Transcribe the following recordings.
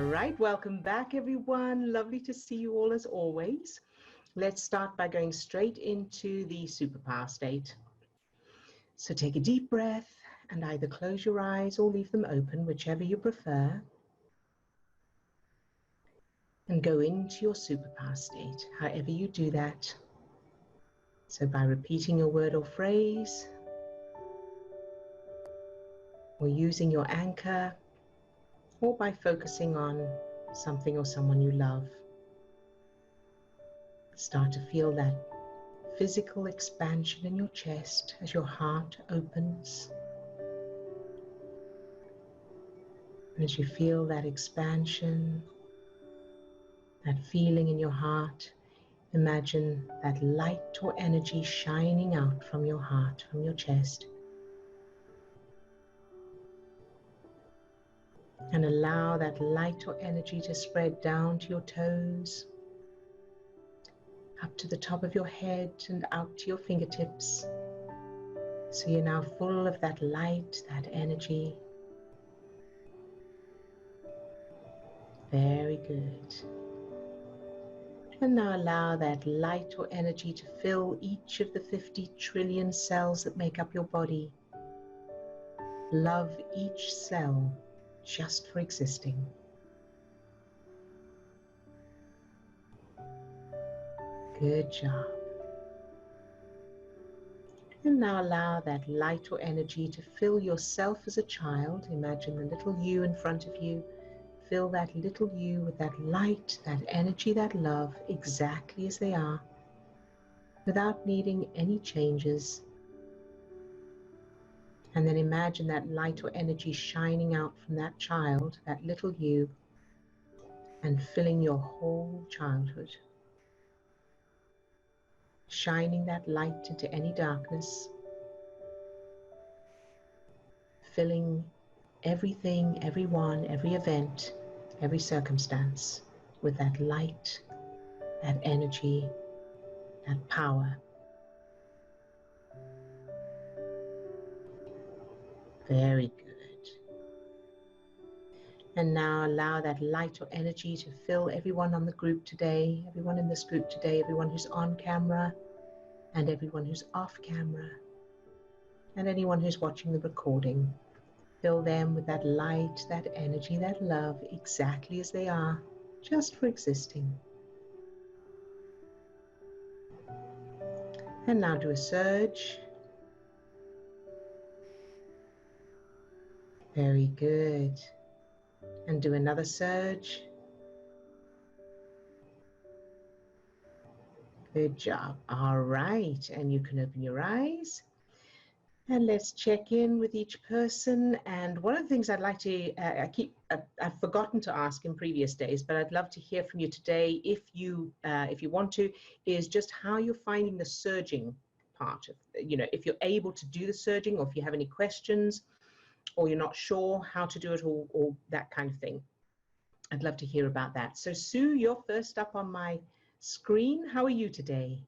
All right, welcome back, everyone. Lovely to see you all as always. Let's start by going straight into the superpower state. So take a deep breath and either close your eyes or leave them open, whichever you prefer. And go into your superpower state, however you do that. So by repeating a word or phrase, or using your anchor, or by focusing on something or someone you love. Start to feel that physical expansion in your chest as your heart opens. And as you feel that expansion, that feeling in your heart, imagine that light or energy shining out from your heart, from your chest. And allow that light or energy to spread down to your toes, up to the top of your head and out to your fingertips. So you're now full of that light, that energy. Very good. And now allow that light or energy to fill each of the 50 trillion cells that make up your body. Love each cell just for existing. Good job. And now allow that light or energy to fill yourself as a child. Imagine the little you in front of you. Fill that little you with that light, that energy, that love, exactly as they are, without needing any changes. And then imagine that light or energy shining out from that child, that little you, and filling your whole childhood. Shining that light into any darkness, filling everything, everyone, every event, every circumstance with that light, that energy, that power. Very good. And now allow that light or energy to fill everyone on the group today, everyone in this group today, everyone who's on camera and everyone who's off camera, and anyone who's watching the recording. Fill them with that light, that energy, that love, exactly as they are, just for existing. And now do a surge. Very good. And do another surge. Good job. All right. And you can open your eyes. And let's check in with each person. And one of the things I'd like to, I've forgotten to ask in previous days, but I'd love to hear from you today, if you want to, is just how you're finding the surging part of, if you're able to do the surging, or if you have any questions, or you're not sure how to do it, or that kind of thing. I'd love to hear about that. So Sue, you're first up on my screen. How are you today?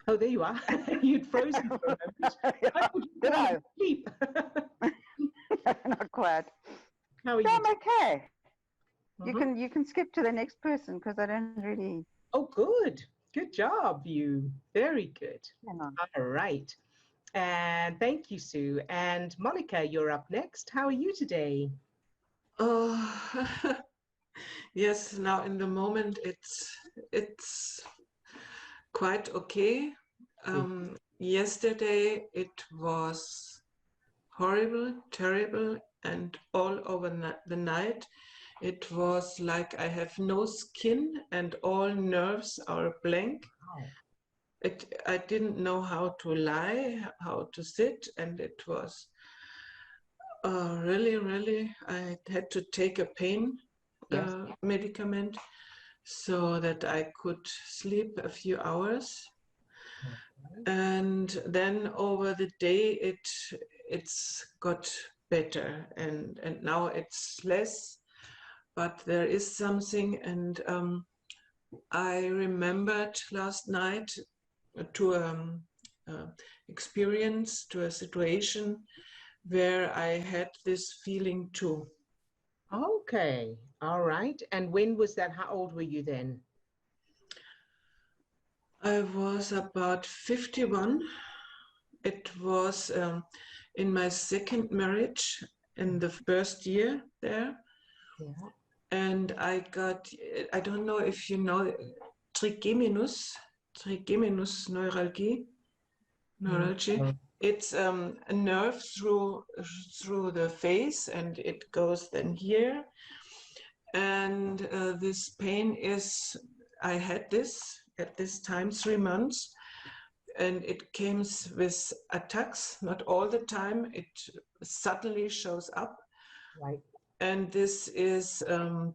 Oh, there you are. You'd frozen for a moment. I thought you were asleep. Not quite. How are you? I'm okay. You can skip to the next person because I don't really. Oh, good. Good job, you. Very good. All right. And thank you, Sue. And Monica, you're up next. How are you today? Yes, now in the moment it's quite okay. Yesterday it was horrible, terrible, and all over the night it was like I have no skin and all nerves are blank. Wow. I didn't know how to lie, how to sit, and it was really, I had to take a pain medicament so that I could sleep a few hours. And then over the day it's got better, and now it's less, but there is something. And I remembered last night to experience, to a situation where I had this feeling too. Okay, all right. And when was that? How old were you then? I was about 51. It was in my second marriage in the first year there. Yeah. And I got, I don't know if you know, trigeminus neuralgie. Mm. It's a nerve through the face, and it goes then here. And this pain is, I had this at this time 3 months, and it came with attacks, not all the time. It suddenly shows up. Right. And this is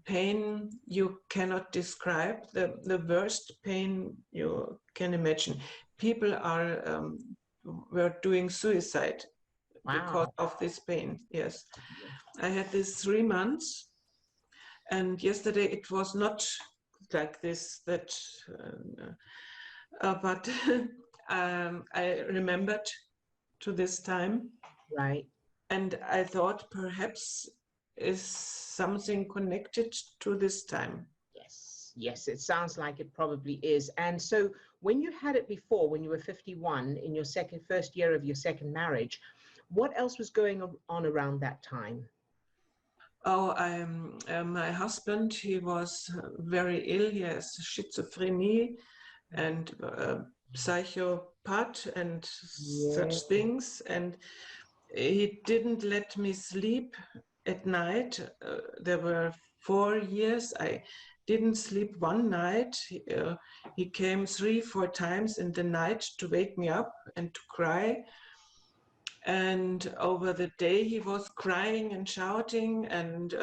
pain you cannot describe, the worst pain you can imagine. People were doing suicide because Wow. of this pain. Yes, I had this 3 months, and yesterday it was not like this. But I remembered to this time, Right. and I thought perhaps is something connected to this time. Yes. Yes, it sounds like it probably is. And so when you had it before, when you were 51 in your first year of your second marriage, what else was going on around that time? Oh, my husband, he was very ill. He has schizophrenia and psychopath and Yeah. such things. And he didn't let me sleep at night. There were 4 years. I didn't sleep one night. He came 3, 4 times in the night to wake me up and to cry. And over the day he was crying and shouting, and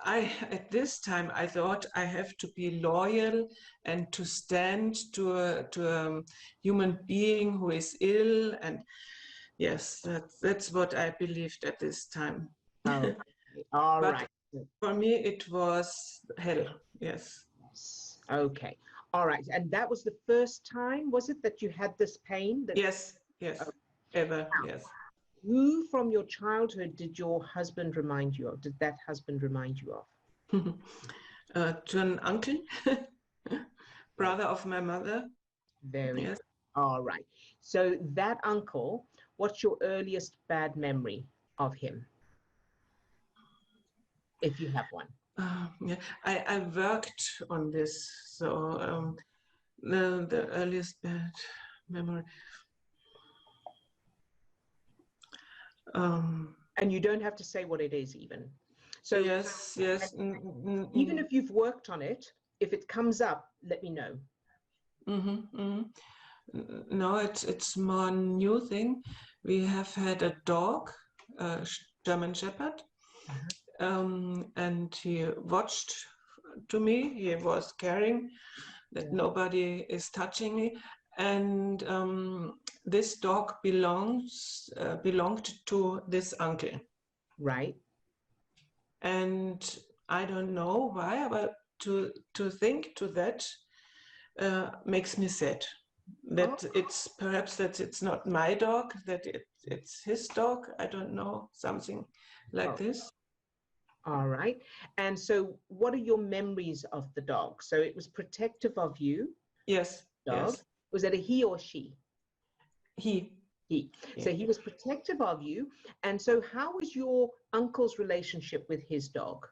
at this time I thought I have to be loyal and to stand to a human being who is ill. And yes, that's what I believed at this time. Oh, all But right. for me it was hell. Yes. Yes. Okay. All right. And that was the first time, was it, that you had this pain? Yes. Ever. Yes. Who from your childhood did your husband remind you of? Did that husband remind you of? To an uncle, brother of my mother. Very Yes. good. All right. So that uncle, what's your earliest bad memory of him, if you have one? Yeah, I worked on this, so the earliest bad memory. And you don't have to say what it is even. So yes. even if you've worked on it, if it comes up, let me know. No, it's more new thing. We have had a dog, a German Shepherd, and he watched to me. He was caring that nobody is touching me, and this dog belonged to this uncle. Right. And I don't know why, but to think to that makes me sad. That it's perhaps that it's not my dog, that it's his dog. I don't know, something like this. All right. And so what are your memories of the dog? So it was protective of you, Yes. dog. Yes. Was it a he or she? He. He. So he was protective of you. And so how was your uncle's relationship with his dog?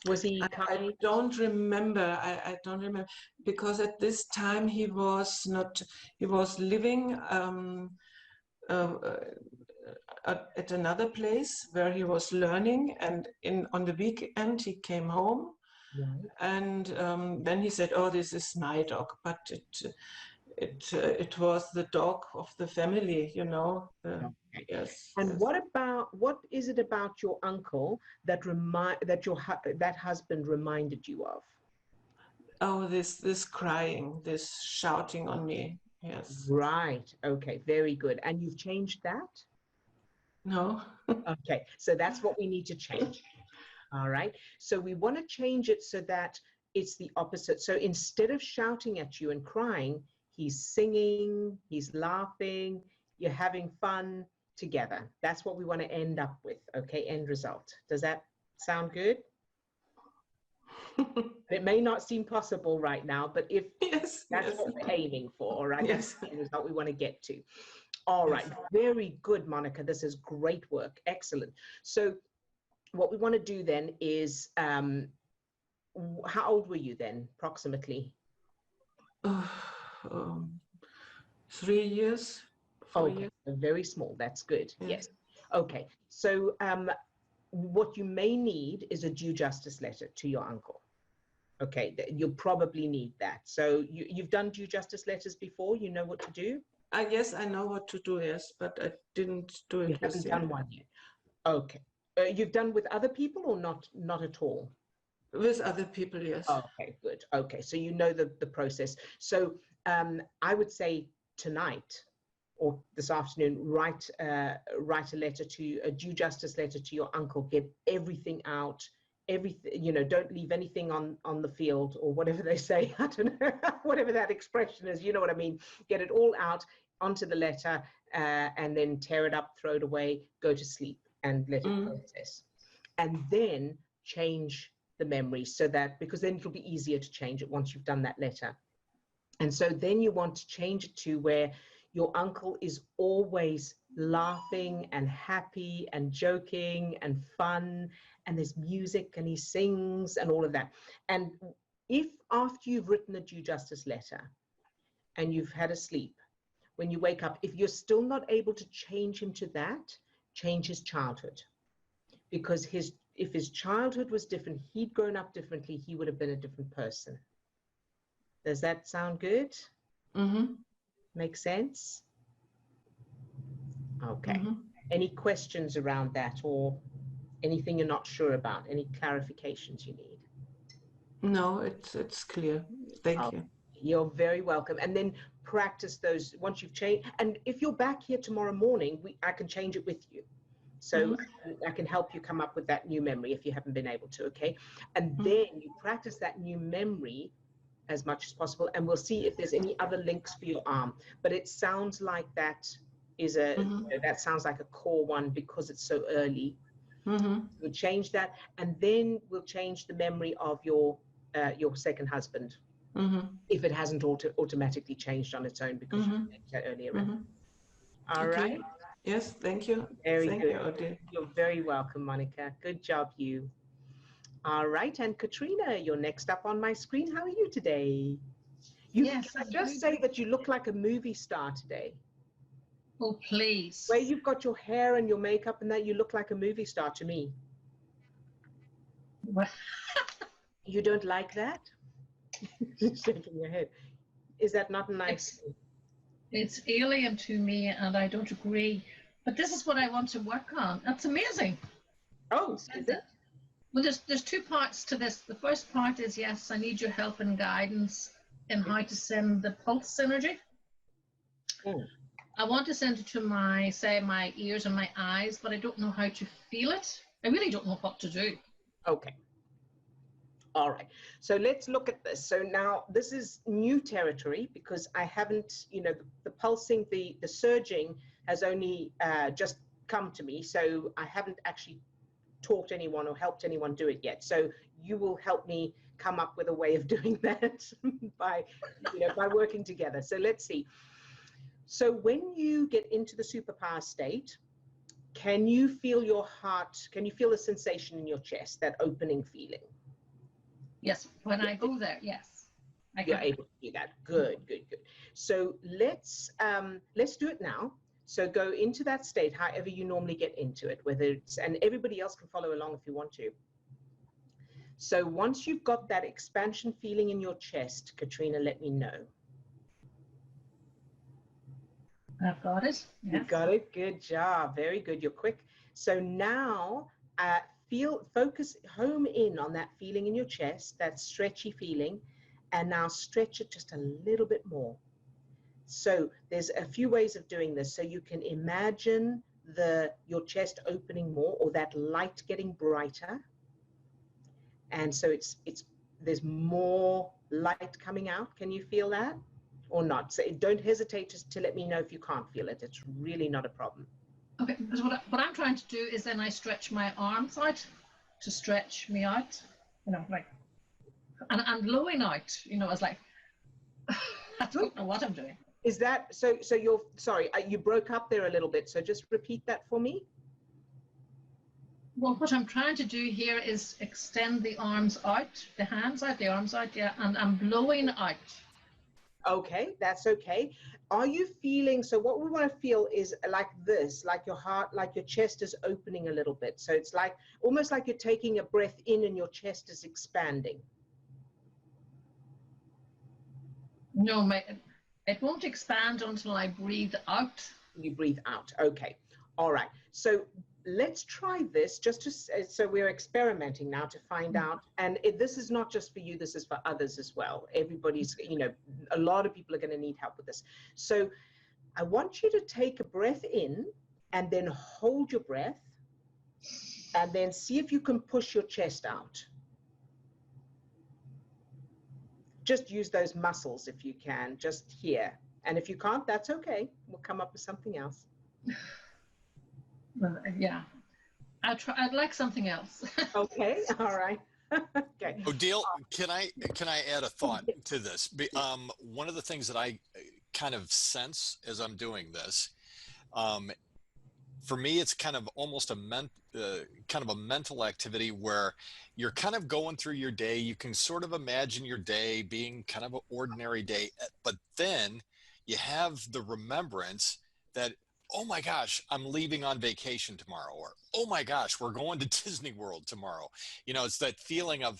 Was he kind? I don't remember. I don't remember, because at this time he was not. He was living at another place where he was learning, and on the weekend he came home. Right. And then he said, "Oh, this is my dog," but it was the dog of the family, you know. Okay. Yes. And Yes. what is it about your uncle that that husband reminded you of? Oh, this crying, this shouting on me. Yes. Right. Okay. Very good. And you've changed that? No. Okay. So that's what we need to change. All right. So we want to change it so that it's the opposite. So instead of shouting at you and crying, he's singing, he's laughing, you're having fun together. That's what we want to end up with, okay? End result. Does that sound good? It may not seem possible right now, but if Yes, that's yes. what we're aiming for, all right? Yes. That's the end result we want to get to. All right, very good, Monica. This is great work. Excellent. So what we want to do then is, how old were you then, approximately? 3 years, 4 years. Very small. That's good. Yes. Yes. Okay. So what you may need is a due justice letter to your uncle. Okay, you'll probably need that. So you've done due justice letters before. You know what to do. Yes, I know what to do. Yes, but I didn't do it. You haven't done one yet. Okay. You've done with other people or not at all? With other people, yes. Okay, good. Okay, so you know the process. So I would say tonight or this afternoon, write a letter to a due justice letter to your uncle. Get everything out. Everything, you know, don't leave anything on the field or whatever they say. I don't know, whatever that expression is. You know what I mean? Get it all out onto the letter and then tear it up, throw it away, go to sleep and let it process. And then change the memory so that, because then it'll be easier to change it once you've done that letter. And so then you want to change it to where your uncle is always laughing and happy and joking and fun, and there's music and he sings and all of that. And if after you've written a due justice letter and you've had a sleep, when you wake up, if you're still not able to change him to that, change his childhood. Because if his childhood was different, he'd grown up differently, he would have been a different person. Does that sound good? Mm-hmm. Make sense? Okay. Mm-hmm. Any questions around that or anything you're not sure about? Any clarifications you need? No, it's clear. Thank you. You're very welcome. And then practice those once you've changed. And if you're back here tomorrow morning, I can change it with you. So I can help you come up with that new memory if you haven't been able to, okay? And then you practice that new memory as much as possible, and we'll see if there's any other links for your arm. But it sounds like that is that sounds like a core one because it's so early. We'll change that, and then we'll change the memory of your second husband if it hasn't automatically changed on its own because you changed that earlier. All right. Yes, thank you. Very thank good. you, Audrey. You're very welcome, Monica. Good job, you. All right, and Katrina, you're next up on my screen. How are you today? Yes, I just say that you look like a movie star today. Oh, please. Where you've got your hair and your makeup and that, you look like a movie star to me. Well, You don't like that? Shaking your head. Is that not nice? it's alien to me and I don't agree. But this is what I want to work on. That's amazing. Oh, is it? Well, there's two parts to this. The first part is, yes, I need your help and guidance in how to send the pulse energy. I want to send it to my ears and my eyes, but I don't know how to feel it. I really don't know what to do. Okay. All right. So let's look at this. So now this is new territory because I haven't, the pulsing, the surging has only just come to me. So I haven't actually taught anyone or helped anyone do it yet. So you will help me come up with a way of doing that by working together. So let's see. So when you get into the superpower state, can you feel your heart? Can you feel the sensation in your chest, that opening feeling? Yes, when I go there, yes. You're able to do that. Good. So let's do it now. So go into that state, however you normally get into it, whether it's, and everybody else can follow along if you want to. So once you've got that expansion feeling in your chest, Katrina, let me know. I've got it. Yes. You got it. Good job. Very good. You're quick. So now home in on that feeling in your chest, that stretchy feeling, and now stretch it just a little bit more. So there's a few ways of doing this. So you can imagine your chest opening more, or that light getting brighter. And so there's more light coming out. Can you feel that? or not. So don't hesitate to let me know if you can't feel it. It's really not a problem. Okay, because what I'm trying to do is then I stretch my arms out to stretch me out, you know, like, and I'm blowing out, you know, it's like, I don't know what I'm doing. Is that, so you're, sorry, you broke up there a little bit, so just repeat that for me. Well, what I'm trying to do here is extend the arms out, the hands out, the arms out, yeah, and I'm blowing out. Okay, that's okay. Are you feeling, so what we want to feel is like this, like your heart, like your chest is opening a little bit. So it's like, almost like you're taking a breath in and your chest is expanding. No, it won't expand until I breathe out. You breathe out. Okay. All right. So let's try this just to, so we're experimenting now to find out. And this is not just for you, this is for others as well. Everybody's, you know, a lot of people are going to need help with this. So I want you to take a breath in and then hold your breath and then see if you can push your chest out. Just use those muscles if you can, just here. And if you can't, that's okay. We'll come up with something else. Yeah, I'd like something else. Okay, all right. Okay. Odile, can I add a thought to this? One of the things that I kind of sense as I'm doing this, for me, it's kind of almost a mental activity where you're kind of going through your day. You can sort of imagine your day being kind of an ordinary day, but then you have the remembrance that, oh my gosh, I'm leaving on vacation tomorrow, or oh my gosh, we're going to Disney World tomorrow. You know, it's that feeling of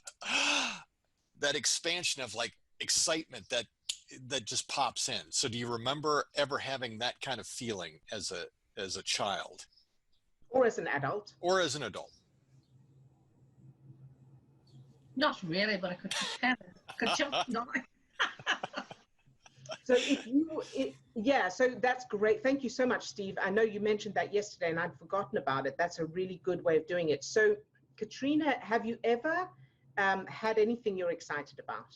that expansion of like excitement that just pops in. So do you remember ever having that kind of feeling as a child? Or as an adult? Or as an adult? Not really, but I could jump down. So if you, yeah, so that's great. Thank you so much, Steve. I know you mentioned that yesterday and I'd forgotten about it. That's a really good way of doing it. So Katrina, have you ever had anything you're excited about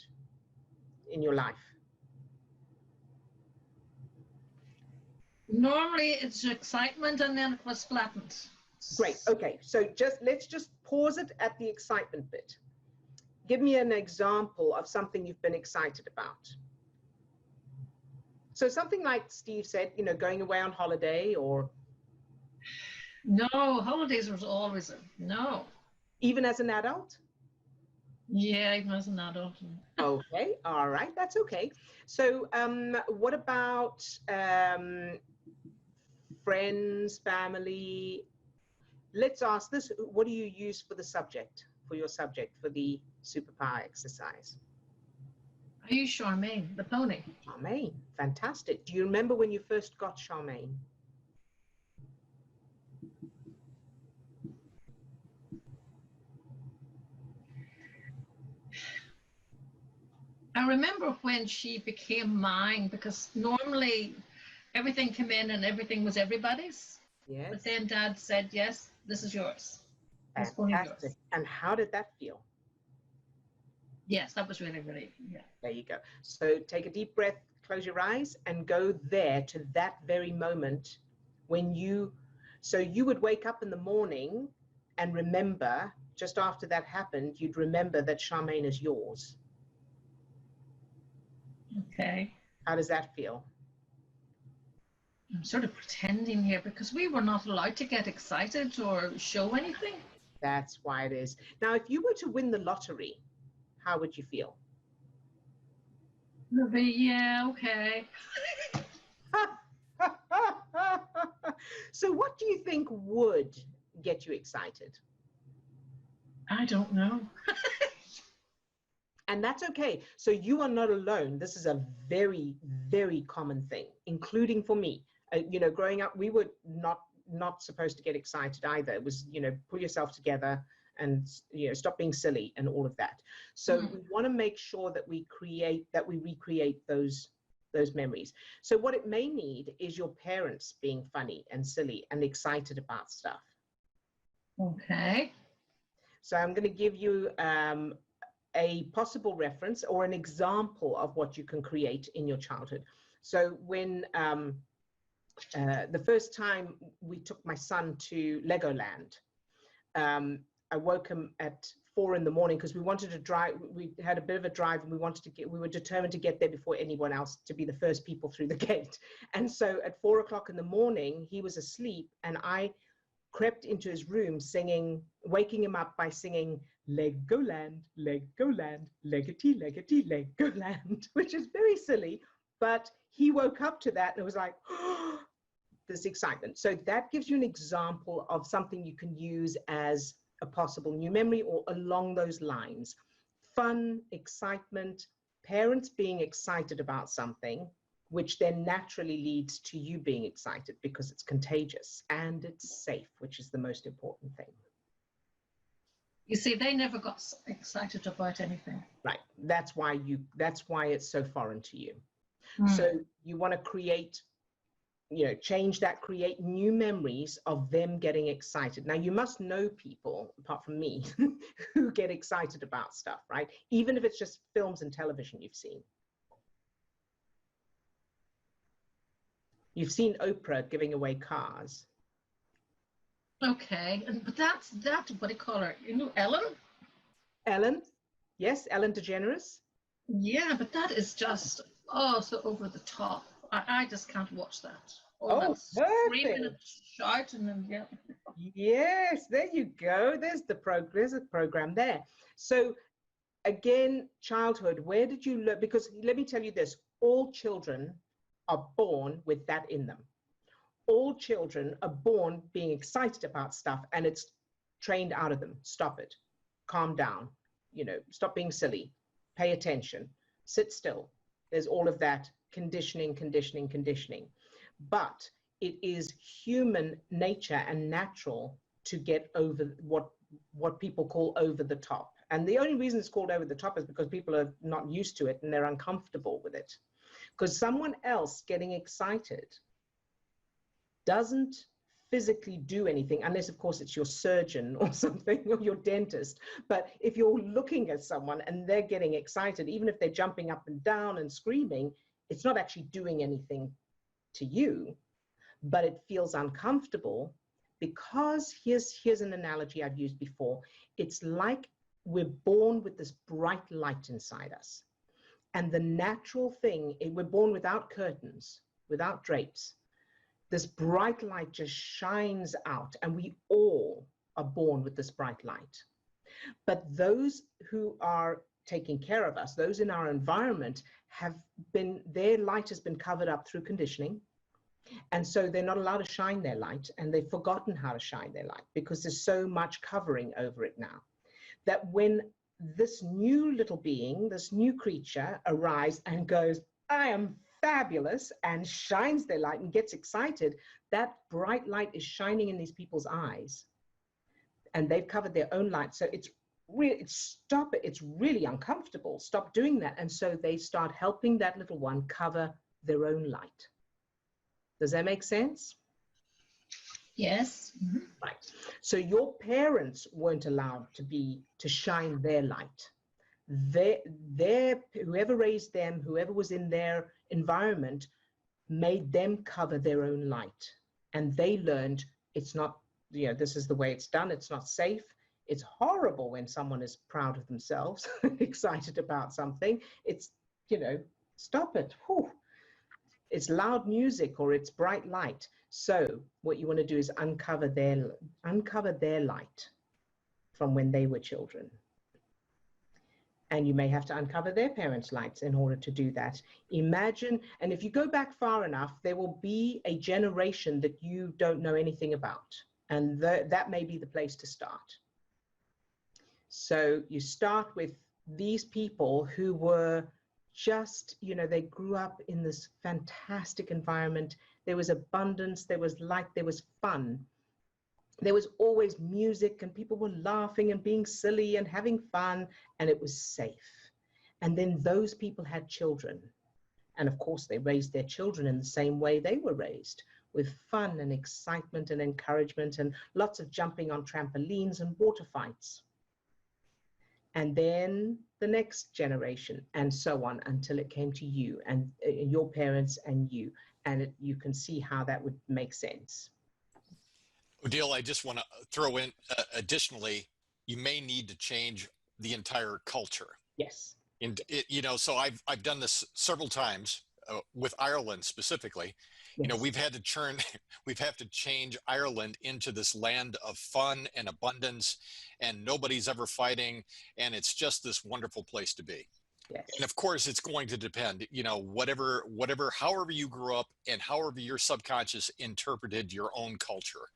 in your life? Normally it's excitement and then it was flattened. Great, okay. So let's just pause it at the excitement bit. Give me an example of something you've been excited about. So something like Steve said, you know, going away on holiday or... No, holidays was always a no. Even as an adult? Yeah, even as an adult. Okay, all right, that's okay. So what about friends, family? Let's ask this, what do you use for the subject, for your subject, for the superpower exercise? I use Charmaine, the pony. Charmaine, fantastic. Do you remember when you first got Charmaine? I remember when she became mine, because normally everything came in and everything was everybody's. Yes. But then Dad said, yes, this is yours. This pony is yours. And how did that feel? Yes, that was really, really, yeah. There you go. So take a deep breath, close your eyes, and go there to that very moment when you would wake up in the morning and remember, just after that happened, you'd remember that Charmaine is yours. Okay. How does that feel? I'm sort of pretending here because we were not allowed to get excited or show anything. That's why it is. Now, if you were to win the lottery, how would you feel? Yeah, okay. So what do you think would get you excited? I don't know. And that's okay. So you are not alone. This is a very, very common thing, including for me. You know, growing up, we were not supposed to get excited either. It was, you know, pull yourself together and, you know, stop being silly and all of that. So we want to make sure that we recreate those memories. So what it may need is your parents being funny and silly and excited about stuff. Okay. So I'm going to give you a possible reference or an example of what you can create in your childhood. So when the first time we took my son to Legoland, I woke him at 4 in the morning because we wanted to drive. We had a bit of a drive and we were determined to get there before anyone else, to be the first people through the gate. And so at 4 o'clock in the morning, he was asleep and I crept into his room singing, waking him up by singing, Legoland, Legoland, Leggety, Leggety, Legoland, which is very silly, but he woke up to that and it was like, oh, this excitement. So that gives you an example of something you can use as a possible new memory or along those lines. Fun, excitement, parents being excited about something, which then naturally leads to you being excited because it's contagious and it's safe, which is the most important thing. You see, they never got excited about anything. Right. That's why it's so foreign to you. So you want to create, change that, create new memories of them getting excited. Now, you must know people, apart from me, who get excited about stuff, right? Even if it's just films and television you've seen. You've seen Oprah giving away cars. Okay, but that's what do you call her? Ellen? Ellen? Yes, Ellen DeGeneres. Yeah, but that is just, so over the top. I just can't watch that. Oh, screaming and shouting and yeah. Yes, there you go. There's a program there. So again, childhood, where did you learn? Because let me tell you this, all children are born with that in them. All children are born being excited about stuff and it's trained out of them. Stop it. Calm down. Stop being silly. Pay attention. Sit still. There's all of that conditioning. But it is human nature and natural to get over what people call over the top. And the only reason it's called over the top is because people are not used to it and they're uncomfortable with it. Because someone else getting excited doesn't physically do anything, unless of course it's your surgeon or something, or your dentist. But if you're looking at someone and they're getting excited, even if they're jumping up and down and screaming, it's not actually doing anything to you, but it feels uncomfortable because here's an analogy I've used before. It's like we're born with this bright light inside us. And the natural thing, we're born without curtains, without drapes. This bright light just shines out, and we all are born with this bright light. But those who are taking care of us, those in our environment, their light has been covered up through conditioning. And so they're not allowed to shine their light, and they've forgotten how to shine their light because there's so much covering over it now, that when this new little being, this new creature arrives and goes, I am fabulous, and shines their light and gets excited, that bright light is shining in these people's eyes and they've covered their own light. So it's really uncomfortable. Stop doing that. And so they start helping that little one cover their own light. Does that make sense? Yes. Mm-hmm. Right. So your parents weren't allowed to shine their light. Whoever raised them, whoever was in their environment, made them cover their own light. And they learned it's not, this is the way it's done. It's not safe. It's horrible when someone is proud of themselves, excited about something. It's, stop it. Whew. It's loud music or it's bright light. So what you want to do is uncover their light from when they were children. And you may have to uncover their parents' lights in order to do that. Imagine, and if you go back far enough, there will be a generation that you don't know anything about. And that may be the place to start. So you start with these people who were just, they grew up in this fantastic environment. There was abundance, there was light, there was fun. There was always music and people were laughing and being silly and having fun, and it was safe. And then those people had children. And of course, they raised their children in the same way they were raised, with fun and excitement and encouragement and lots of jumping on trampolines and water fights. and then the next generation, and so on until it came to you and your parents and you. And you can see how that would make sense. Odile, I just want to throw in additionally, you may need to change the entire culture. Yes. And so I've done this several times with Ireland specifically. Yes. We've had to change Ireland into this land of fun and abundance, and nobody's ever fighting, and it's just this wonderful place to be. Yes. And of course, it's going to depend, however you grew up and however your subconscious interpreted your own culture.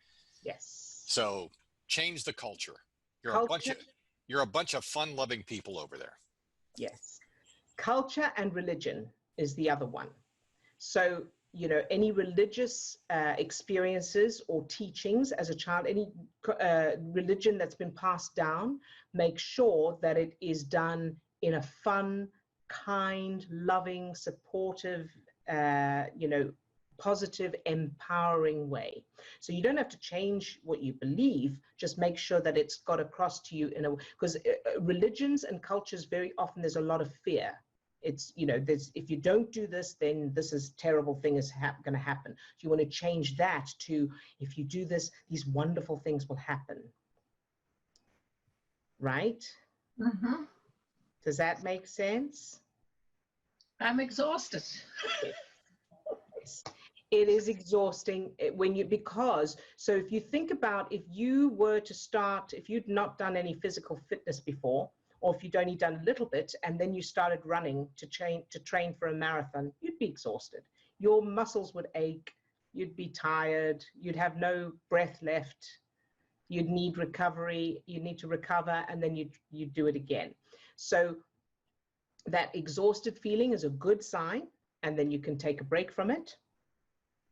Yes. So change the culture. You're a bunch of fun-loving people over there. Yes. Culture and religion is the other one. So, any religious experiences or teachings as a child, any religion that's been passed down, make sure that it is done in a fun, kind, loving, supportive, positive, empowering way. So you don't have to change what you believe, just make sure that it's got across to you because religions and cultures, very often there's a lot of fear. It's, if you don't do this, then this is terrible thing is going to happen. So you want to change that to, if you do this, these wonderful things will happen. Right? Mm-hmm. Does that make sense? I'm exhausted. It is exhausting so if you think about, if you'd not done any physical fitness before, or if you'd only done a little bit and then you started running to train for a marathon, you'd be exhausted. Your muscles would ache, you'd be tired, you'd have no breath left, you'd need recovery, you need to recover, and then you'd do it again. So that exhausted feeling is a good sign, and then you can take a break from it.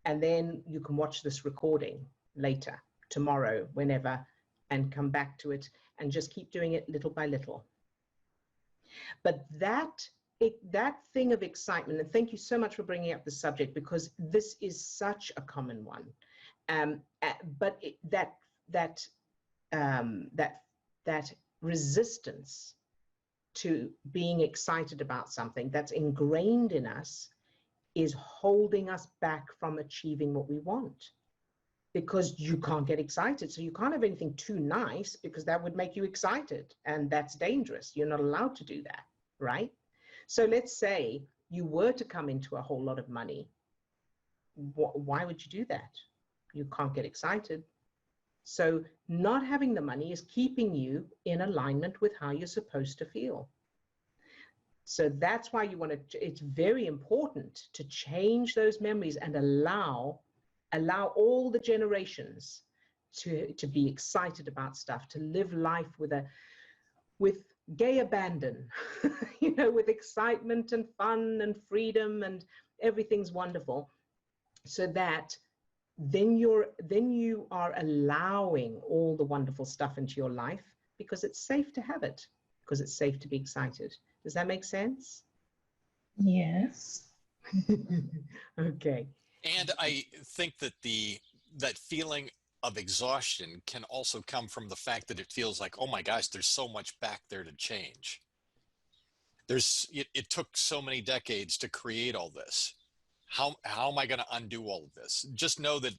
And then you can watch this recording later, tomorrow, whenever, and come back to it and just keep doing it little by little. But that thing of excitement, and thank you so much for bringing up the subject, because this is such a common one. But that resistance to being excited about something that's ingrained in us is holding us back from achieving what we want, because you can't get excited. So you can't have anything too nice, because that would make you excited, and that's dangerous. You're not allowed to do that, right? So let's say you were to come into a whole lot of money. Why would you do that? You can't get excited. So not having the money is keeping you in alignment with how you're supposed to feel. So that's why it's very important to change those memories and allow all the generations to be excited about stuff, to live life with gay abandon, with excitement and fun and freedom, and everything's wonderful. So that then you are allowing all the wonderful stuff into your life, because it's safe to have it, because it's safe to be excited. Does that make sense? Yes. Okay. And I think that that feeling of exhaustion can also come from the fact that it feels like, oh my gosh, there's so much back there to change. It took so many decades to create all this. How am I going to undo all of this? Just know that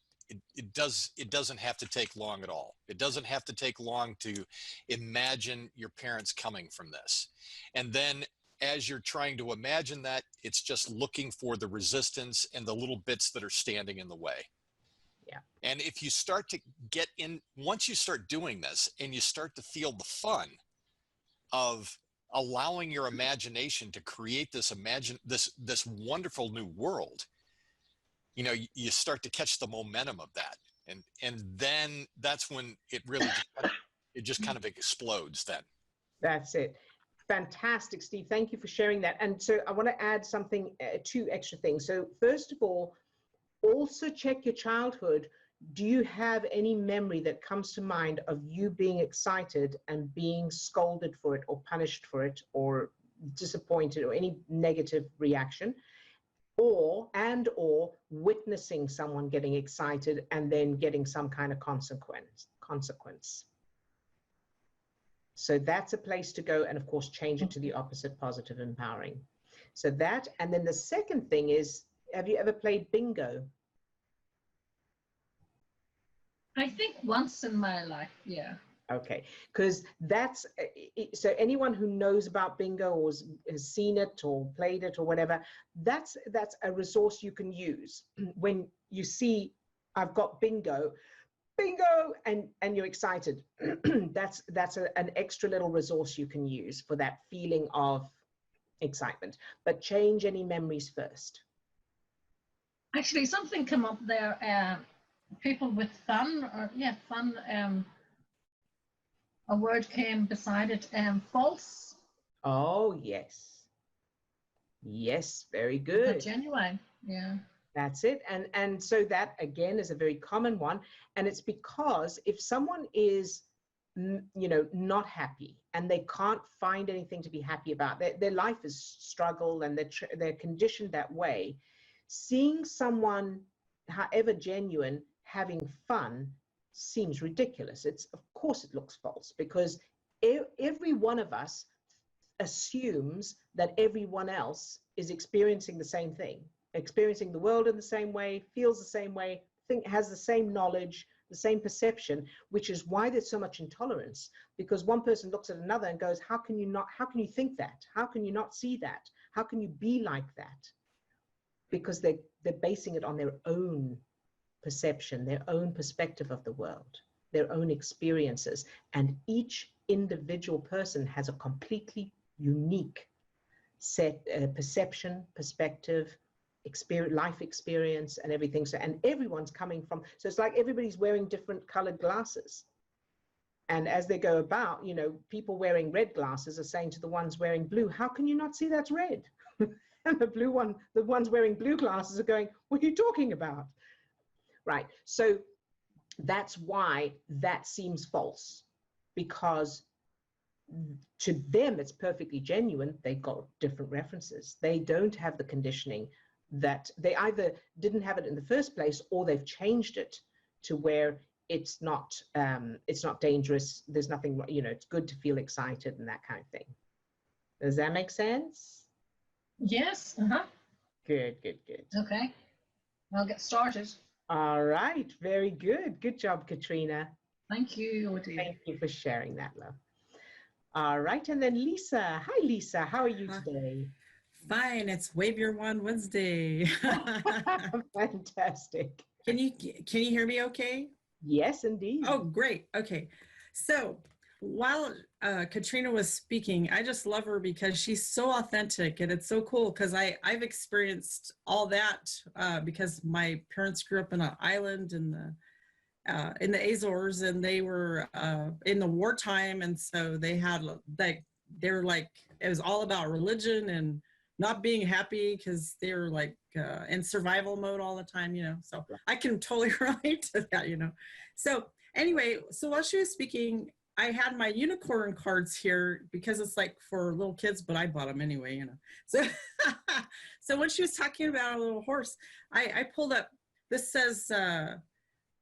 it doesn't have to take long at all. It doesn't have to take long to imagine your parents coming from this. And then as you're trying to imagine that, it's just looking for the resistance and the little bits that are standing in the way. Yeah. And if you start to get in, once you start doing this and you start to feel the fun of allowing your imagination to create this wonderful new world, you start to catch the momentum of that. And then that's when it really, it just kind of explodes then. That's it. Fantastic, Steve. Thank you for sharing that. And so I want to add something, 2 extra things. So first of all, also check your childhood. Do you have any memory that comes to mind of you being excited and being scolded for it, or punished for it, or disappointed, or any negative reaction, or witnessing someone getting excited and then getting some kind of consequence? So that's a place to go. And of course, change it to the opposite, positive, empowering. So that, and then the second thing is, have you ever played bingo? I think once in my life, yeah. Okay, because that's, so anyone who knows about bingo or has seen it or played it or whatever, that's a resource you can use. When you see, I've got bingo, and you're excited, that's an extra little resource you can use for that feeling of excitement. But change any memories first. Actually, something come up there, people with fun, or yeah, fun, a word came beside it, false. Oh, yes. Yes, very good. But genuine, yeah. That's it. And so that, again, is a very common one. And it's because if someone is, not happy and they can't find anything to be happy about, their life is struggle and they're conditioned that way, seeing someone, however genuine, having fun seems ridiculous. Of course it looks false, because every one of us assumes that everyone else is experiencing the same thing, experiencing the world in the same way, feels the same way, has the same knowledge, the same perception, which is why there's so much intolerance, because one person looks at another and goes, how can you think that? How can you not see that? How can you be like that? Because they're basing it on their own perception, their own perspective of the world, their own experiences. And each individual person has a completely unique set, perception, perspective, life experience, and everything. So, and everyone's coming from, so it's like everybody's wearing different colored glasses. And as they go about, people wearing red glasses are saying to the ones wearing blue, how can you not see that's red? And the ones wearing blue glasses are going, what are you talking about? Right. So that's why that seems false, because to them it's perfectly genuine. They've got different references. They don't have the conditioning, that they either didn't have it in the first place, or they've changed it to where it's not dangerous. There's nothing, it's good to feel excited and that kind of thing. Does that make sense? Yes. Good. Okay, I'll get started. All right, very good. Good job, Katrina. Thank you, Odie. Thank you for sharing that, love. All right, and then Lisa. Hi, Lisa. How are you today? Fine. It's Wave Your Wand Wednesday. Fantastic. Can you hear me okay? Yes, indeed. Oh, great. Okay. So while Katrina was speaking, I just love her because she's so authentic, and it's so cool because I've experienced all that because my parents grew up in an island in the Azores, and they were in the wartime, and so they had they're like, it was all about religion and not being happy because they were like in survival mode all the time, so I can totally relate to that, so anyway, so while she was speaking, I had my unicorn cards here because it's like for little kids, but I bought them anyway, so so when she was talking about a little horse, I pulled up, this says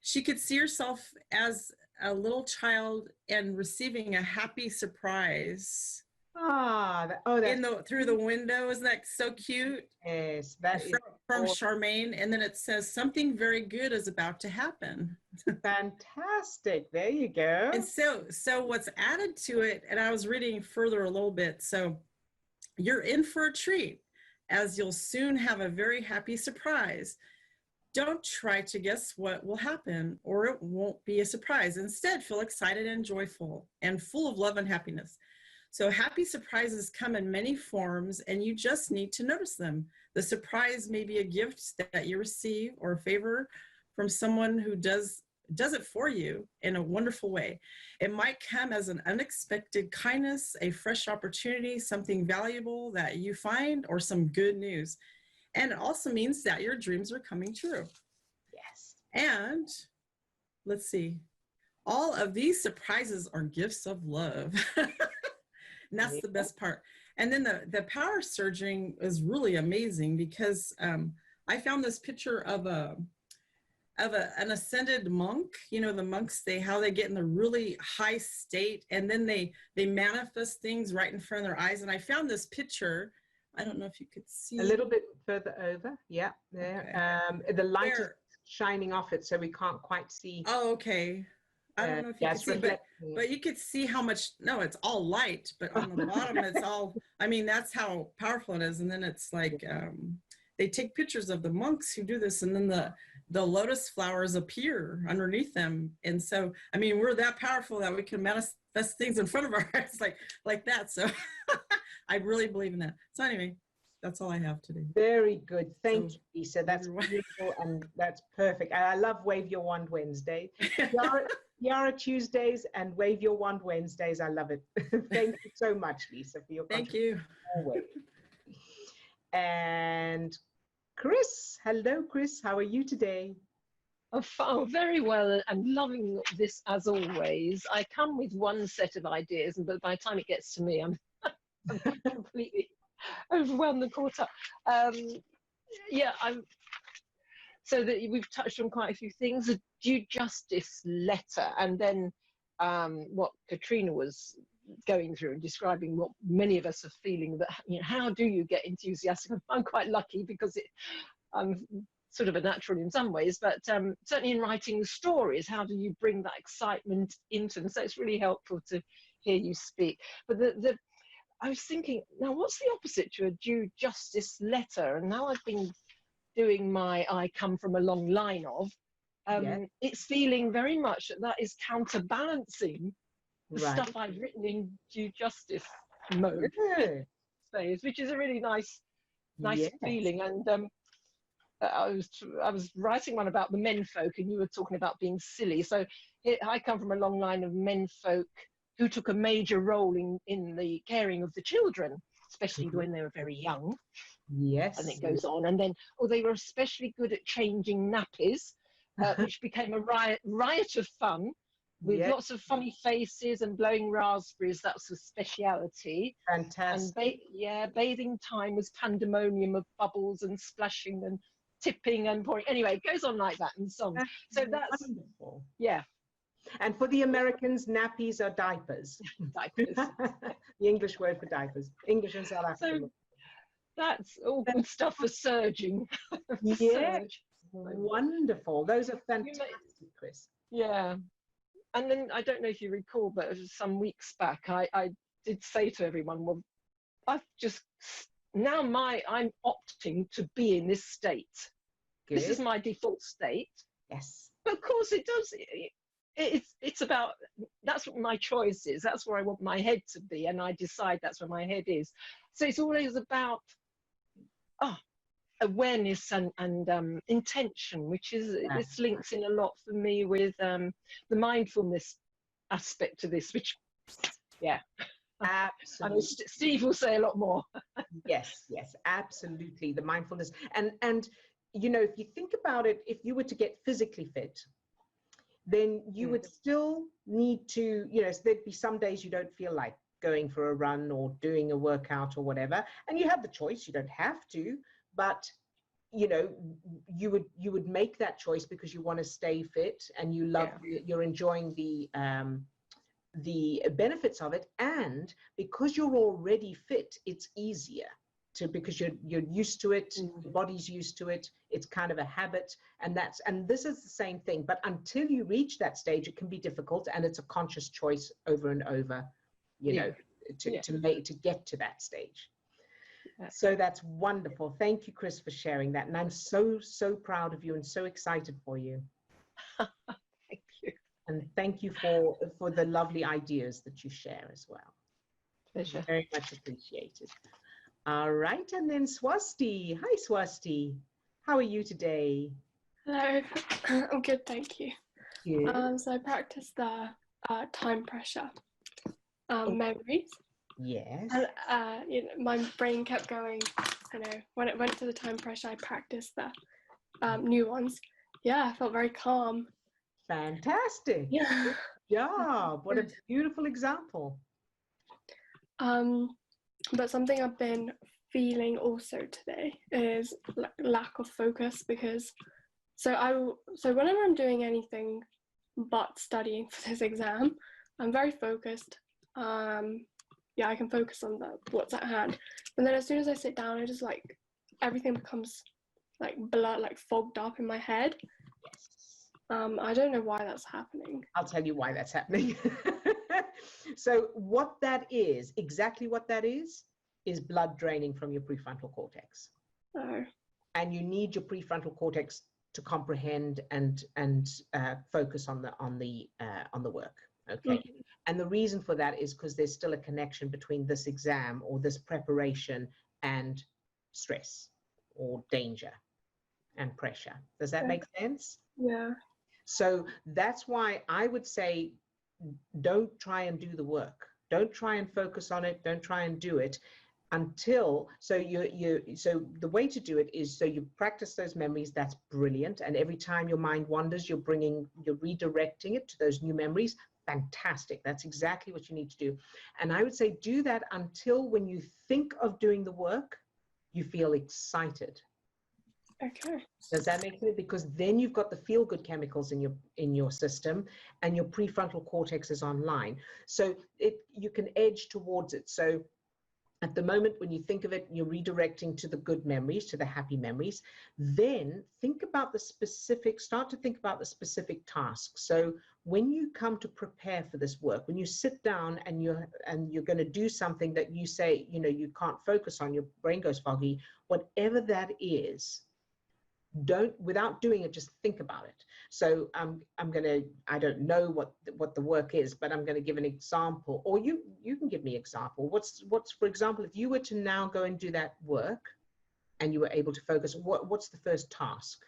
she could see herself as a little child and receiving a happy surprise. Through the window. Isn't that so cute? Yes, that is from Charmaine. And then it says something very good is about to happen. Fantastic. There you go. And so what's added to it, and I was reading further a little bit, so you're in for a treat, as you'll soon have a very happy surprise. Don't try to guess what will happen, or it won't be a surprise. Instead, feel excited and joyful and full of love and happiness. So happy surprises come in many forms, and you just need to notice them. The surprise may be a gift that you receive, or a favor from someone who does it for you in a wonderful way. It might come as an unexpected kindness, a fresh opportunity, something valuable that you find, or some good news. And it also means that your dreams are coming true. Yes. And let's see, all of these surprises are gifts of love. And that's the best part. And then the power surging is really amazing because I found this picture of of an ascended monk. You know, the monks, how they get in the really high state, and then they manifest things right in front of their eyes. And I found this picture. I don't know if you could see. A little bit further over. Yeah, there. Okay. The light is shining off it, so we can't quite see. Oh, okay. I don't know if you can see, but you could see how much, no, it's all light, but on the bottom, it's all, I mean, that's how powerful it is. And then it's like, they take pictures of the monks who do this, and then the lotus flowers appear underneath them. And so, I mean, we're that powerful that we can manifest things in front of our eyes like that. So I really believe in that. So anyway, that's all I have today. Very good. Thank you, Lisa. That's beautiful and that's perfect. And I love Wave Your Wand Wednesday. Yara Tuesdays and Wave Your Wand Wednesdays. I love it. Thank you so much, Lisa, for your contribution. Thank you. And Chris. Hello, Chris. How are you today? Oh, very well, and loving this as always. I come with one set of ideas, but by the time it gets to me, I'm completely overwhelmed and caught up. So that we've touched on quite a few things. The due justice letter, and then what Katrina was going through and describing what many of us are feeling, that, you know, how do you get enthusiastic? I'm quite lucky because I'm sort of a natural in some ways, but certainly in writing the stories, how do you bring that excitement into them? So it's really helpful to hear you speak. But I was thinking, now what's the opposite to a due justice letter? And now I've been doing my I come from a long line of, it's feeling very much that is counterbalancing the stuff I've written in due justice mode, which is a really nice feeling. And I was writing one about the menfolk, and you were talking about being silly. So I come from a long line of menfolk who took a major role in the caring of the children, especially when they were very young. Yes. And it goes on. And then, they were especially good at changing nappies, which became a riot of fun, with lots of funny faces and blowing raspberries. That was a speciality. Fantastic. And bathing time was pandemonium of bubbles and splashing and tipping and pouring. Anyway, it goes on like that and so on. So that's wonderful. Yeah. And for the Americans, nappies are diapers. Diapers. The English word for diapers. English and South African. So that's all good stuff for surging. Surge. Wonderful. Those are fantastic, Chris. Yeah. And then I don't know if you recall, but some weeks back, I did say to everyone, well, I've just now I'm opting to be in this state. Good. This is my default state. Yes. But of course it does. It's about, that's what my choice is. That's where I want my head to be, and I decide that's where my head is. So it's always about awareness and intention, which is, this links in a lot for me with the mindfulness aspect of this, which, absolutely. I mean, Steve will say a lot more. Yes, absolutely. The mindfulness. And you know, if you think about it, if you were to get physically fit, then you would still need to, you know, so there'd be some days you don't feel like going for a run or doing a workout or whatever, and you have the choice. You don't have to, but you know, you would make that choice because you want to stay fit and you love, you're enjoying the benefits of it, and because you're already fit, it's easier to, because you're used to it, your body's used to it, it's kind of a habit, and this is the same thing. But until you reach that stage, it can be difficult, and it's a conscious choice over and over, you know, to get to that stage. So that's wonderful. Thank you, Chris, for sharing that. And I'm so proud of you and so excited for you. Thank you. And thank you for the lovely ideas that you share as well. Pleasure. Very much appreciated. All right. And then Swasti. Hi, Swasti. How are you today? Hello. I'm good, thank you. Good. So I practiced the time pressure memories. Yes. And you know, my brain kept going, you know, when it went to the time pressure, I practiced the new ones. Yeah, I felt very calm. Fantastic. Yeah. Good job. What a beautiful example. But something I've been feeling also today is lack of focus, because So whenever I'm doing anything but studying for this exam, I'm very focused. Yeah, I can focus on what's at hand. And then as soon as I sit down, I just like everything becomes like blur, like fogged up in my head. I don't know why that's happening. I'll tell you why that's happening. So what that is, exactly what that is blood draining from your prefrontal cortex. Oh. And you need your prefrontal cortex to comprehend and focus on the work. Okay. Mm-hmm. And the reason for that is because there's still a connection between this exam or this preparation and stress or danger and pressure. Does that make sense? Yeah. So that's why I would say, don't try and do the work. Don't try and focus on it. Don't try and do it until, so the way to do it is, so you practice those memories. That's brilliant. And every time your mind wanders, you're redirecting it to those new memories. Fantastic. That's exactly what you need to do. And I would say do that until when you think of doing the work, you feel excited. Okay. Does that make sense? Because then you've got the feel-good chemicals in your system, and your prefrontal cortex is online. So you can edge towards it. So at the moment, when you think of it, you're redirecting to the good memories, to the happy memories. Then start to think about the specific tasks. So when you come to prepare for this work, when you sit down and you're going to do something that you say, you can't focus on, your brain goes foggy, whatever that is, without doing it, just think about it. So I don't know what the work is, but I'm going to give an example, or you can give me an example. What's for example, if you were to now go and do that work and you were able to focus, what's the first task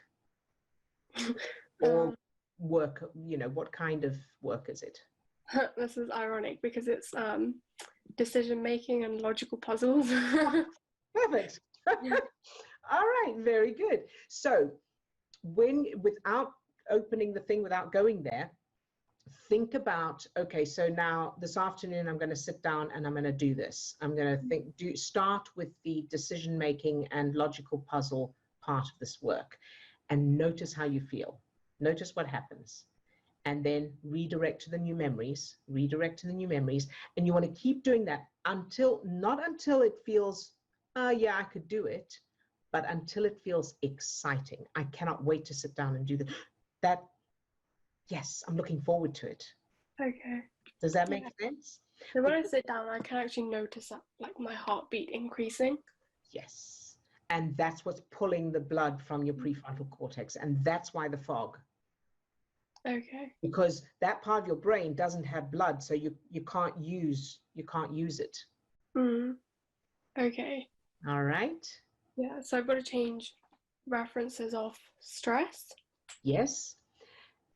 or work? What kind of work is it? This is ironic because it's decision making and logical puzzles. Perfect. All right, very good. So without opening the thing, without going there, think about, okay, so now this afternoon I'm going to sit down and I'm going to do this. I'm going to start with the decision making and logical puzzle part of this work, and notice how you feel. Notice what happens. And then redirect to the new memories, and you want to keep doing that not until it feels, yeah, I could do it, but until it feels exciting. I cannot wait to sit down and do that. Yes, I'm looking forward to it. Okay. Does that make sense? So when I sit down, I can actually notice that, like, my heartbeat increasing. Yes. And that's what's pulling the blood from your prefrontal cortex. And that's why the fog. Okay. Because that part of your brain doesn't have blood, so you can't use it. Okay. All right. Yeah, so I've got to change references of stress. Yes.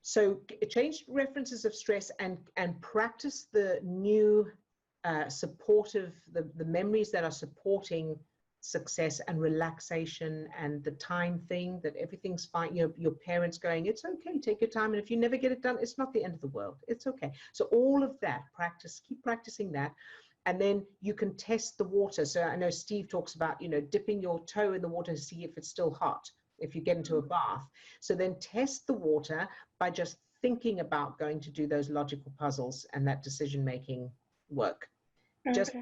So change references of stress and practice the new supportive, the memories that are supporting success and relaxation and the time thing, that everything's fine. Your parents going, it's okay, take your time. And if you never get it done, it's not the end of the world. It's okay. So all of that, keep practicing that. And then you can test the water. So I know Steve talks about, dipping your toe in the water to see if it's still hot, if you get into a bath. So then test the water by just thinking about going to do those logical puzzles and that decision-making work. Okay. Just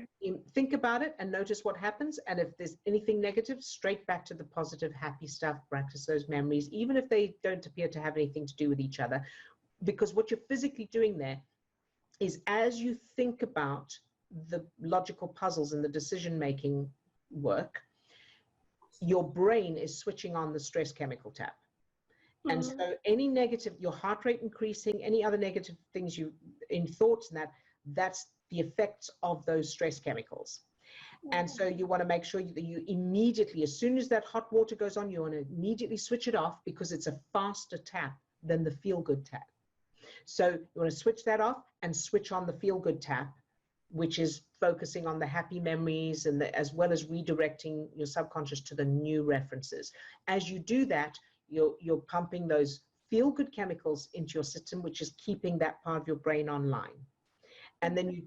think about it and notice what happens. And if there's anything negative, straight back to the positive, happy stuff, practice those memories, even if they don't appear to have anything to do with each other. Because what you're physically doing there is, as you think about the logical puzzles and the decision-making work, your brain is switching on the stress chemical tap. And so any negative, your heart rate increasing, any other negative things in thoughts and that's the effects of those stress chemicals. And so you want to make sure that you immediately, as soon as that hot water goes on, you want to immediately switch it off, because it's a faster tap than the feel-good tap. So you want to switch that off and switch on the feel-good tap, which is focusing on the happy memories and as well as redirecting your subconscious to the new references. As you do that, you're pumping those feel-good chemicals into your system, which is keeping that part of your brain online. And then you,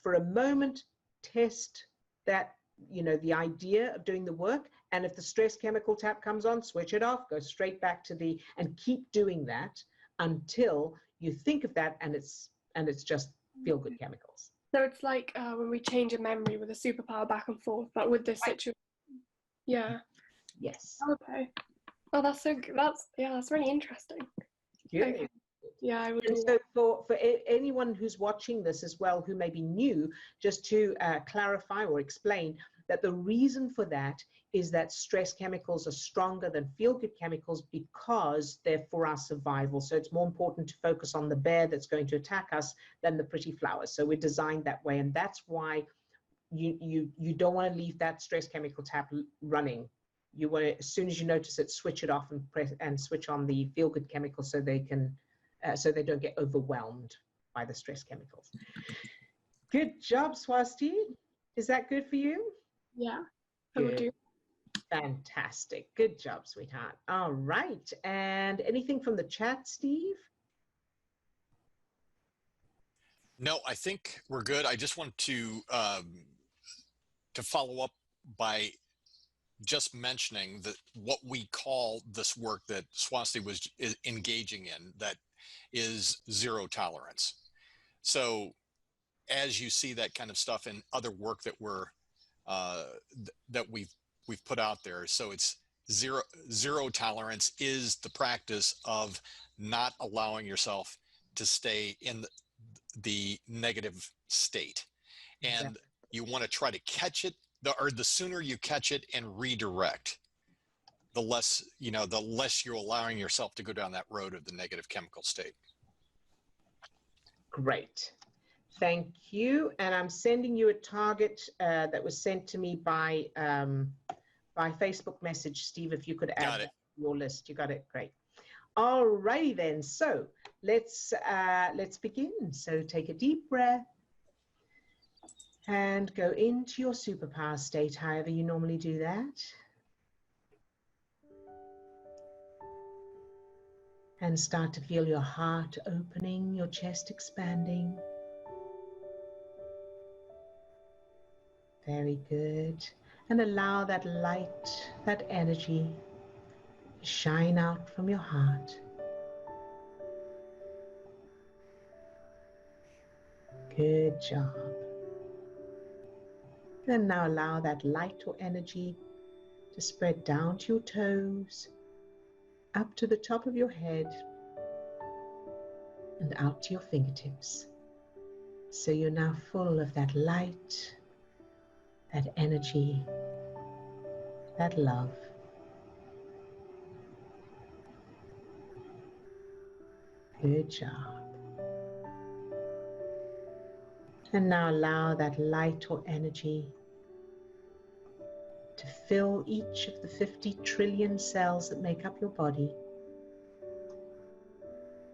for a moment, test that, the idea of doing the work, And if the stress chemical tap comes on, switch it off, go straight back to the, and keep doing that until you think of that and it's just feel good chemicals. So it's like when we change a memory with a superpower back and forth, but with this situation. Yeah. Yes. Okay. Oh, that's so good. That's really interesting. Good. Okay. Yeah, I would. And so for anyone who's watching this as well, who may be new, just to clarify or explain that the reason for that is that stress chemicals are stronger than feel-good chemicals because they're for our survival. So it's more important to focus on the bear that's going to attack us than the pretty flowers. So we're designed that way, and that's why you don't want to leave that stress chemical tap running. You want to, as soon as you notice it, switch it off and press and switch on the feel-good chemicals so they can, so they don't get overwhelmed by the stress chemicals. Good job, Swasti. Is that good for you? Yeah, I would do. Fantastic. Good job, sweetheart. All right. And anything from the chat, Steve? No, I think we're good. I just want to follow up by just mentioning that what we call this work that Swasti was engaging in, that is zero tolerance. So as you see that kind of stuff in other work that we're that we've put out there, so it's zero tolerance is the practice of not allowing yourself to stay in the negative state, and you want to try to catch it, or the sooner you catch it and redirect, the less you're allowing yourself to go down that road of the negative chemical state. Great. Thank you. And I'm sending you a target that was sent to me by Facebook message, Steve, if you could add that to your list. You got it. Great. All righty then. So let's begin. So take a deep breath and go into your superpower state, however you normally do that. And start to feel your heart opening, your chest expanding. Very good. And allow that light, that energy to shine out from your heart. Good job. And now allow that light or energy to spread down to your toes, up to the top of your head, and out to your fingertips. So you're now full of that light, that energy, that love. Good job. And now allow that light or energy to fill each of the 50 trillion cells that make up your body,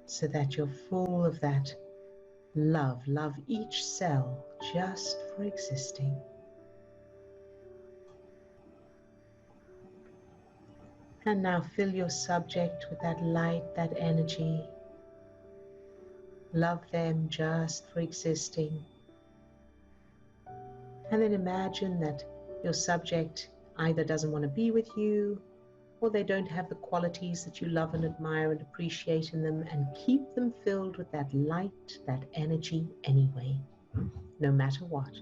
so that you're full of that love. Love each cell just for existing. And now fill your subject with that light, that energy. Love them just for existing. And then imagine that your subject either doesn't want to be with you, or they don't have the qualities that you love and admire and appreciate in them, and keep them filled with that light, that energy anyway, no matter what.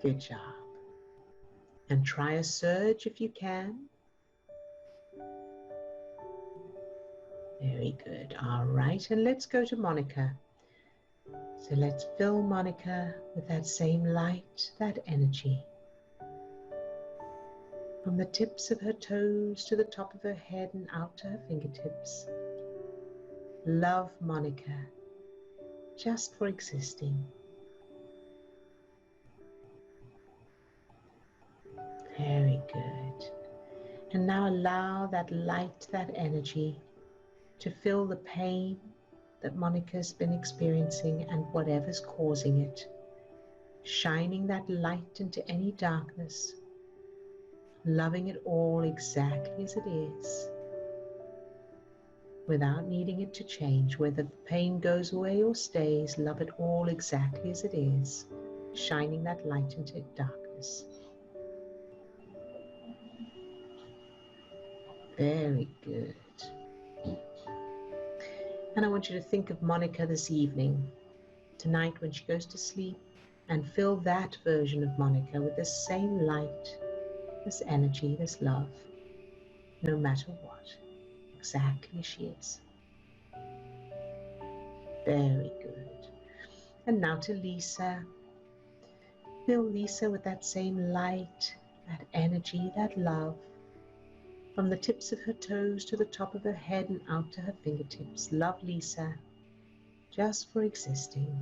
Good job. And try a surge if you can. Very good. All right, and let's go to Monica. So let's fill Monica with that same light, that energy. From the tips of her toes to the top of her head and out to her fingertips. Love Monica just for existing. Very good. And now allow that light, that energy to fill the pain that Monica's been experiencing and whatever's causing it, shining that light into any darkness, loving it all exactly as it is, without needing it to change. Whether the pain goes away or stays, love it all exactly as it is, shining that light into darkness. Very good. And I want you to think of Monica this evening, tonight when she goes to sleep, and fill that version of Monica with this same light, this energy, this love, no matter what, exactly as she is. Very good. And now to Lisa. Fill Lisa with that same light, that energy, that love, from the tips of her toes to the top of her head and out to her fingertips. Love Lisa, just for existing.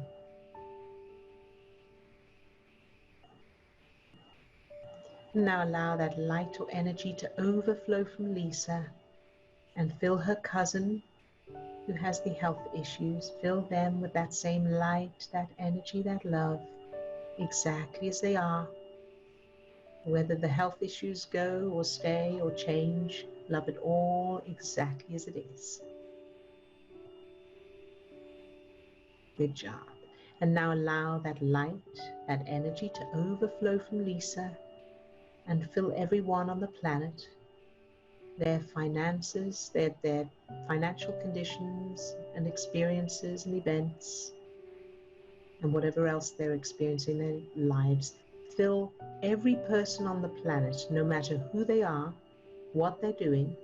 And now allow that light or energy to overflow from Lisa and fill her cousin who has the health issues. Fill them with that same light, that energy, that love, exactly as they are. Whether the health issues go or stay or change, love it all exactly as it is. Good job. And now allow that light, that energy to overflow from Lisa and fill everyone on the planet, their finances, their financial conditions and experiences and events, and whatever else they're experiencing in their lives. Fill every person on the planet, no matter who they are, what they're doing,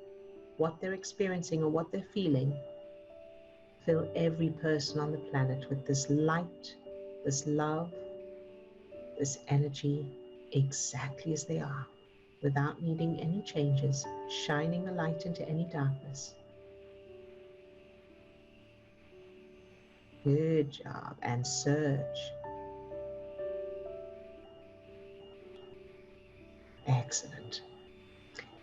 what they're experiencing or what they're feeling. Fill every person on the planet with this light, this love, this energy, exactly as they are, without needing any changes, shining the light into any darkness. Good job. And search. Excellent.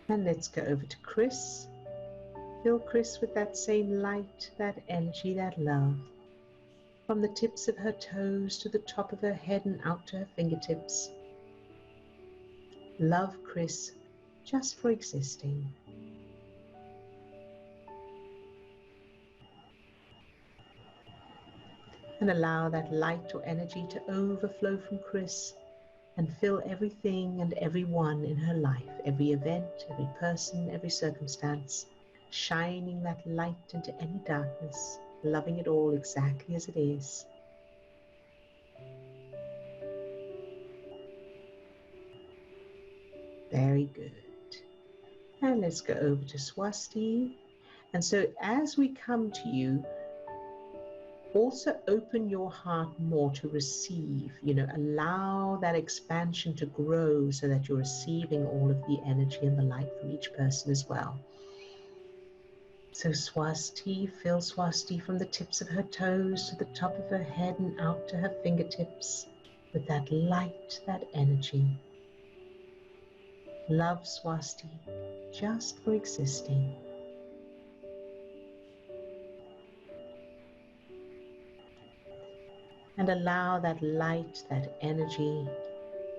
And let's go over to Chris. Fill Chris with that same light, that energy, that love. From the tips of her toes to the top of her head and out to her fingertips. Love Chris just for existing. And allow that light or energy to overflow from Chris and fill everything and everyone in her life, every event, every person, every circumstance, shining that light into any darkness, loving it all exactly as it is. Very good. And let's go over to Swasti. And so as we come to you, also open your heart more to receive, allow that expansion to grow so that you're receiving all of the energy and the light from each person as well. So Swasti, fill Swasti from the tips of her toes to the top of her head and out to her fingertips with that light, that energy. Love Swasti just for existing. And allow that light, that energy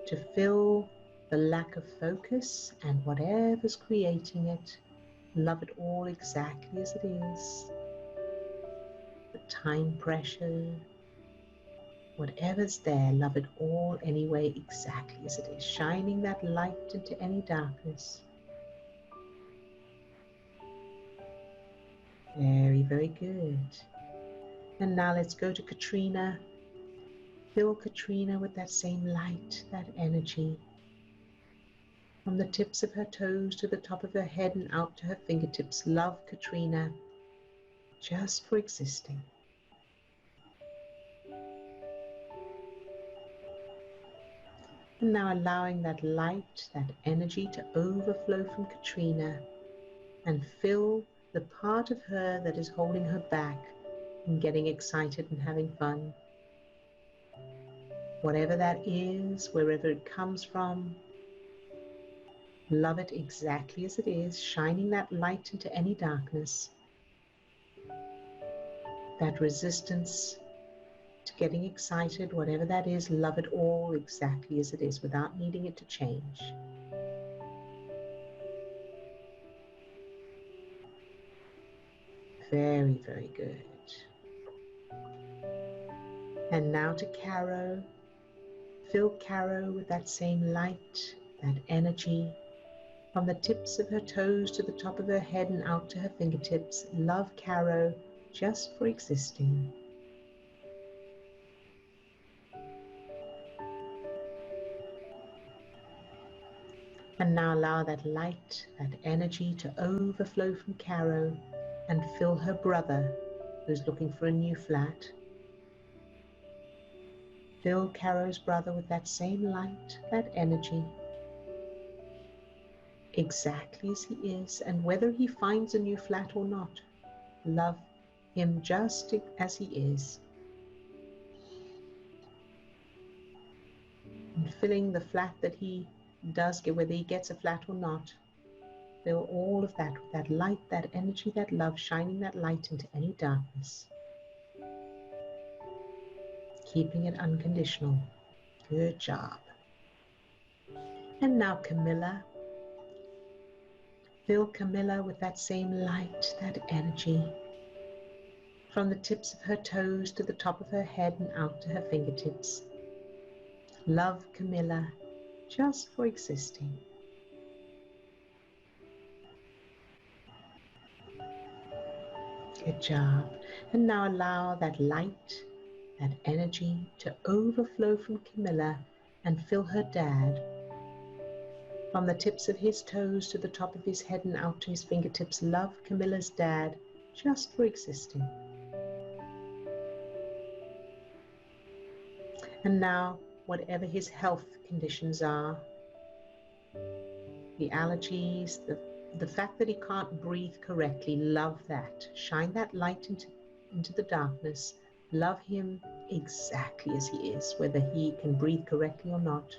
to fill the lack of focus and whatever's creating it. Love it all exactly as it is. The time pressure, whatever's there, love it all anyway exactly as it is. Shining that light into any darkness. Very, very good. And now let's go to Katrina. Fill Katrina with that same light, that energy. From the tips of her toes to the top of her head and out to her fingertips. Love Katrina just for existing. And now allowing that light, that energy to overflow from Katrina and fill the part of her that is holding her back from getting excited and having fun. Whatever that is, wherever it comes from, love it exactly as it is, shining that light into any darkness. That resistance to getting excited, whatever that is, love it all exactly as it is without needing it to change. Very, very good. And now to Caro. Fill Caro with that same light, that energy. From the tips of her toes to the top of her head and out to her fingertips. Love Caro just for existing. And now allow that light, that energy to overflow from Caro and fill her brother who's looking for a new flat. Fill Caro's brother with that same light, that energy, exactly as he is, and whether he finds a new flat or not, love him just as he is. And filling the flat that he does get, whether he gets a flat or not, fill all of that with that light, that energy, that love, shining that light into any darkness. Keeping it unconditional. Good job. And now Camilla. Fill Camilla with that same light, that energy. From the tips of her toes to the top of her head and out to her fingertips. Love Camilla just for existing. Good job. And now allow that light, that energy to overflow from Camilla and fill her dad. From the tips of his toes to the top of his head and out to his fingertips. Love Camilla's dad just for existing. And now, whatever his health conditions are, the allergies, the fact that he can't breathe correctly, love that. Shine that light into the darkness. Love him exactly as he is, whether he can breathe correctly or not.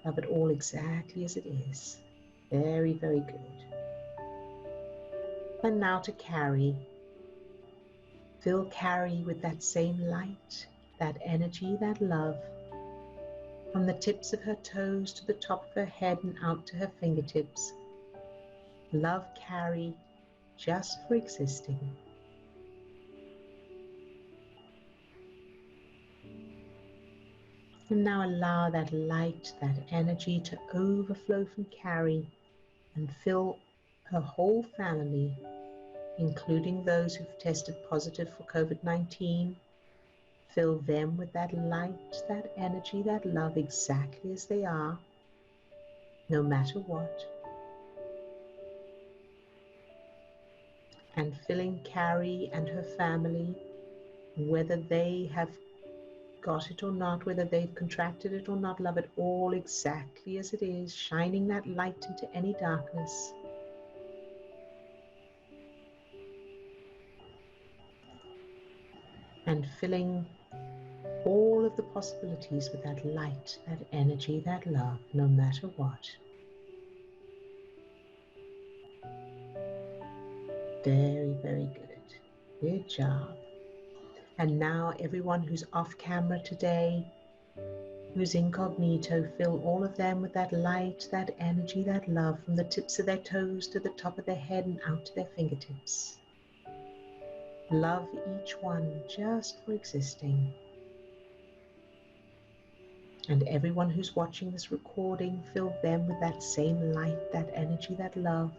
Love it all exactly as it is. Very, very good. And now to Carrie. Fill Carrie with that same light, that energy, that love. From the tips of her toes to the top of her head and out to her fingertips. Love Carrie just for existing. And now allow that light, that energy to overflow from Carrie and fill her whole family, including those who've tested positive for COVID-19. Fill them with that light, that energy, that love exactly as they are, no matter what. And filling Carrie and her family, whether they have got it or not, whether they've contracted it or not, love it all exactly as it is, shining that light into any darkness. And filling all of the possibilities with that light, that energy, that love, no matter what. Very, very good. Good job. And now everyone who's off camera today, who's incognito, fill all of them with that light, that energy, that love, from the tips of their toes to the top of their head and out to their fingertips. Love each one just for existing. And everyone who's watching this recording, fill them with that same light, that energy, that love,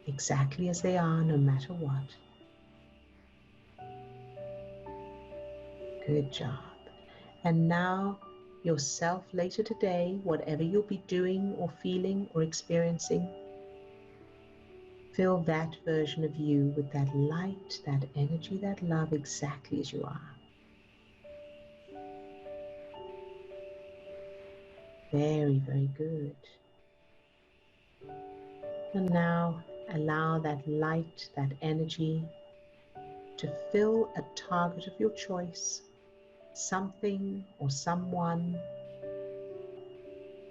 exactly as they are, no matter what. Good job. And now, yourself later today, whatever you'll be doing or feeling or experiencing, fill that version of you with that light, that energy, that love, exactly as you are. Very, very good. And now allow that light, that energy to fill a target of your choice, something or someone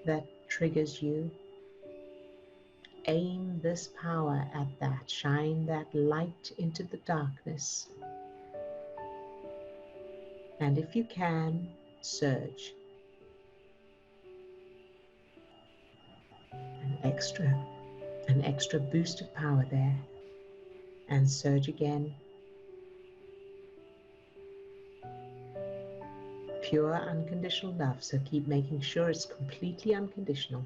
that triggers you. Aim this power at that. Shine that light into the darkness. And if you can, surge. An extra boost of power there. And surge again. Pure unconditional love. So keep making sure it's completely unconditional.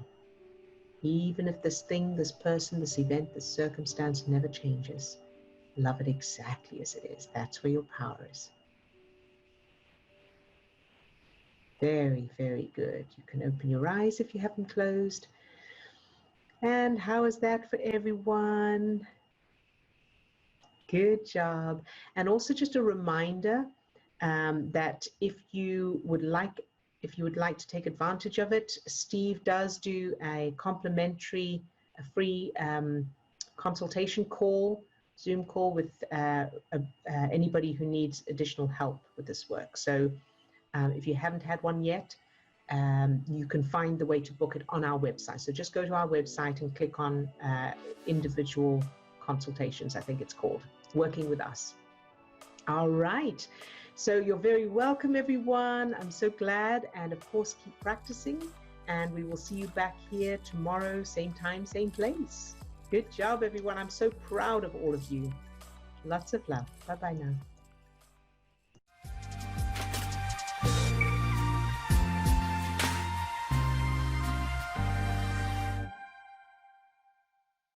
Even if this thing, this person, this event, this circumstance never changes. Love it exactly as it is. That's where your power is. Very, very good. You can open your eyes if you haven't closed. And how is that for everyone? Good job. And also just a reminder that if you would like to take advantage of it, Steve does do a complimentary, a free consultation call, Zoom call with anybody who needs additional help with this work. So if you haven't had one yet, you can find the way to book it on our website. So just go to our website and click on individual consultations, I think it's called, working with us. All right. So you're very welcome, everyone. I'm so glad. And of course, keep practicing. And we will see you back here tomorrow, same time, same place. Good job, everyone. I'm so proud of all of you. Lots of love. Bye-bye now.